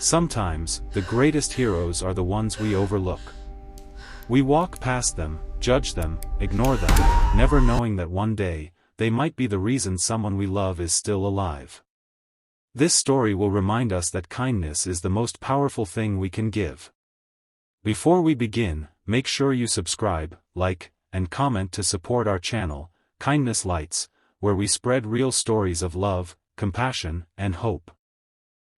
Sometimes, the greatest heroes are the ones we overlook. We walk past them, judge them, ignore them, never knowing that one day, they might be the reason someone we love is still alive. This story will remind us that kindness is the most powerful thing we can give. Before we begin, make sure you subscribe, like, and comment to support our channel, Kindness Lights, where we spread real stories of love, compassion, and hope.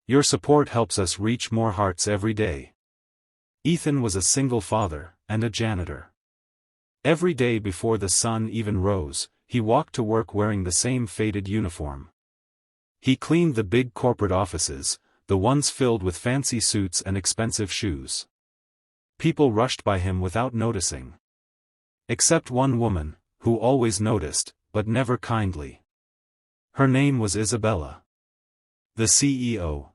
Your support helps us reach more hearts every day. Ethan was a single father, and a janitor. Every day before the sun even rose, he walked to work wearing the same faded uniform. He cleaned the big corporate offices, the ones filled with fancy suits and expensive shoes. People rushed by him without noticing. Except one woman, who always noticed, but never kindly. Her name was Isabella. The CEO.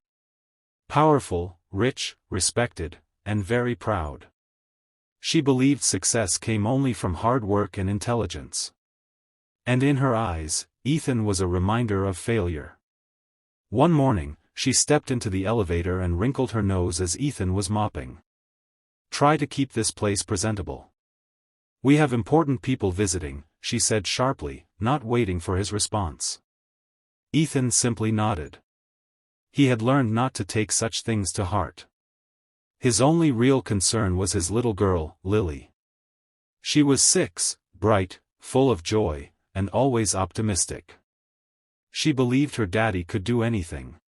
Powerful, rich, respected, and very proud. She believed success came only from hard work and intelligence. And in her eyes, Ethan was a reminder of failure. One morning, she stepped into the elevator and wrinkled her nose as Ethan was mopping. "Try to keep this place presentable. We have important people visiting," she said sharply, not waiting for his response. Ethan simply nodded. He had learned not to take such things to heart. His only real concern was his little girl, Lily. She was 6, bright, full of joy, and always optimistic. She believed her daddy could do anything.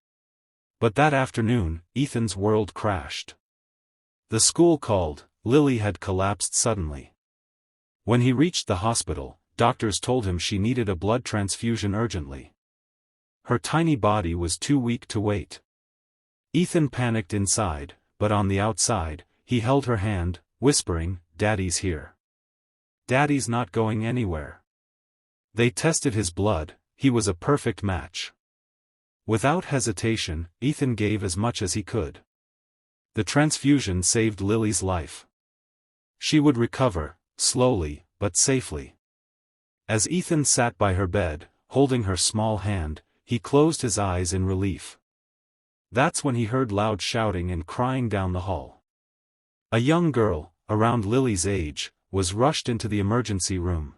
But that afternoon, Ethan's world crashed. The school called. Lily had collapsed suddenly. When he reached the hospital, doctors told him she needed a blood transfusion urgently. Her tiny body was too weak to wait. Ethan panicked inside, but on the outside, he held her hand, whispering, "Daddy's here. Daddy's not going anywhere." They tested his blood. He was a perfect match. Without hesitation, Ethan gave as much as he could. The transfusion saved Lily's life. She would recover, slowly, but safely. As Ethan sat by her bed, holding her small hand, he closed his eyes in relief. That's when he heard loud shouting and crying down the hall. A young girl, around Lily's age, was rushed into the emergency room.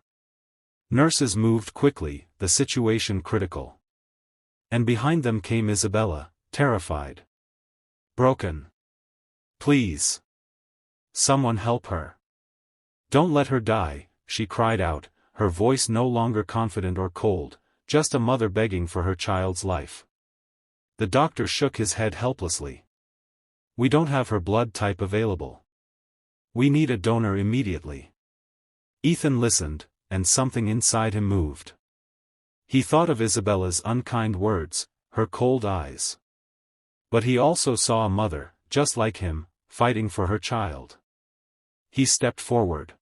Nurses moved quickly, the situation critical. And behind them came Isabella, terrified. "Broken. Please. Someone help her. Don't let her die," she cried out, her voice no longer confident or cold, just a mother begging for her child's life. The doctor shook his head helplessly. "We don't have her blood type available. We need a donor immediately." Ethan listened, and something inside him moved. He thought of Isabella's unkind words, her cold eyes. But he also saw a mother, just like him, fighting for her child. He stepped forward.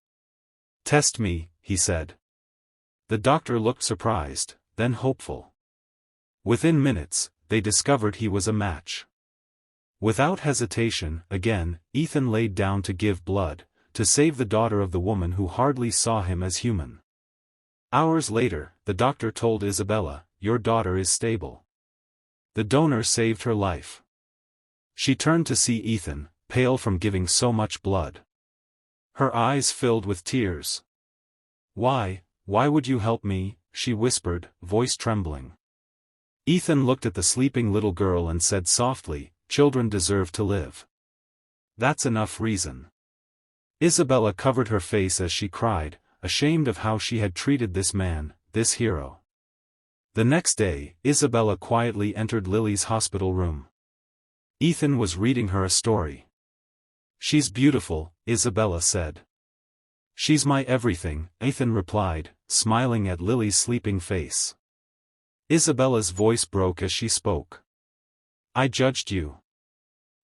"Test me," he said. The doctor looked surprised, then hopeful. Within minutes, they discovered he was a match. Without hesitation, again, Ethan laid down to give blood, to save the daughter of the woman who hardly saw him as human. Hours later, the doctor told Isabella, "Your daughter is stable." The donor saved her life. She turned to see Ethan, pale from giving so much blood. Her eyes filled with tears. Why would you help me?" she whispered, voice trembling. Ethan looked at the sleeping little girl and said softly, "Children deserve to live. That's enough reason." Isabella covered her face as she cried, ashamed of how she had treated this man, this hero. The next day, Isabella quietly entered Lily's hospital room. Ethan was reading her a story. "She's beautiful," Isabella said. "She's my everything," Ethan replied, smiling at Lily's sleeping face. Isabella's voice broke as she spoke. "I judged you.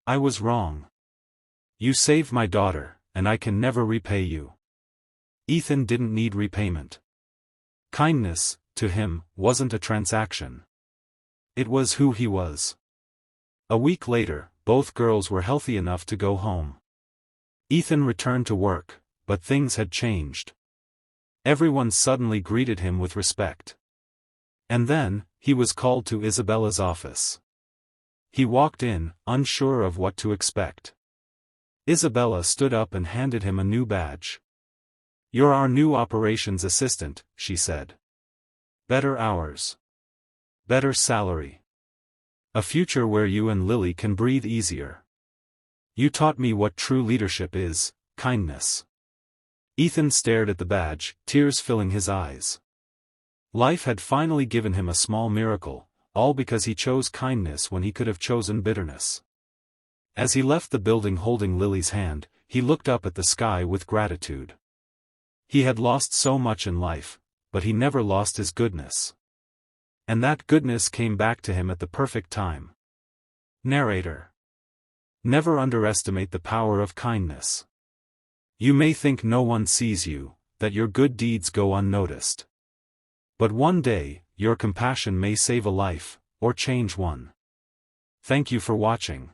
I was wrong. You saved my daughter, and I can never repay you." Ethan didn't need repayment. Kindness, to him, wasn't a transaction. It was who he was. A week later, both girls were healthy enough to go home. Ethan returned to work, but things had changed. Everyone suddenly greeted him with respect. And then, he was called to Isabella's office. He walked in, unsure of what to expect. Isabella stood up and handed him a new badge. "You're our new operations assistant," she said. "Better hours. Better salary. A future where you and Lily can breathe easier. You taught me what true leadership is, kindness." Ethan stared at the badge, tears filling his eyes. Life had finally given him a small miracle, all because he chose kindness when he could have chosen bitterness. As he left the building holding Lily's hand, he looked up at the sky with gratitude. He had lost so much in life, but he never lost his goodness. And that goodness came back to him at the perfect time. Narrator. Never underestimate the power of kindness. You may think no one sees you, that your good deeds go unnoticed. But one day, your compassion may save a life, or change one. Thank you for watching.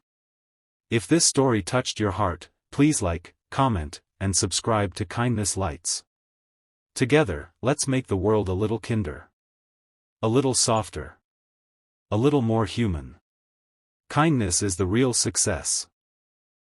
If this story touched your heart, please like, comment, and subscribe to Kindness Lights. Together, let's make the world a little kinder. A little softer. A little more human. Kindness is the real success.